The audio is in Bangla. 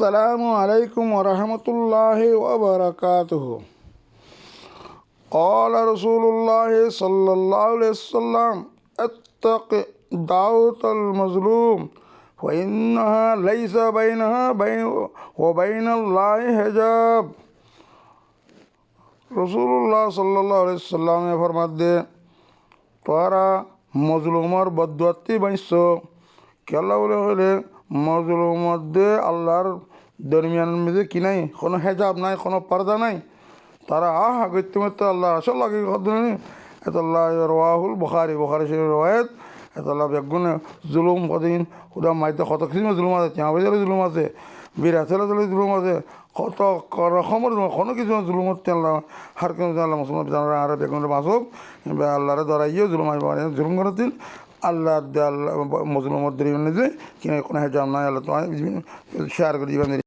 السلام عليكم ورحمة الله وبركاته. قال رسول الله صلى الله عليه وسلم اتق دعوة المظلوم فإنها ليس بينها وبين الله حجاب. রসুল্লাহ সাল্লাল্লাহু আলাইহি সাল্লামে ফরমাতে তোরা মজলুমর বদুয়াতি বাইছ কেলা বলে হলে মজলুম মধ্যে আল্লাহর দরমিয়ানের মধ্যে কি নাই, কোনো হেজাব নাই, কোনো পর্দা নাই। তারা আগত্য মতো আল্লাহ আসল লাগে এত আল্লাহ রওয়াহুল বুখারী শরীফ রওয়ায়াত এত আল্লাহ বেগুনে জুলুম কদিন খুদা মাইতে কত কিছু জুলুম আছে, চাঁবাইজারে জুলুম আছে, বিরাচলে জুলুম আছে, কত রকমের কোনো কিছু জুলুম হচ্ছে আল্লাহ হার কেউ আল্লাহ মুসলমান আর বেগুনের মাসুক আল্লাহরে ধরাইয়ে জুলুম জুলুম করে দিন আল্লাহ আল্লাহ মজলুমত যে কিনে কোনো হেজাব নাই আল্লাহ তোমার শেয়ার করে দিবেন।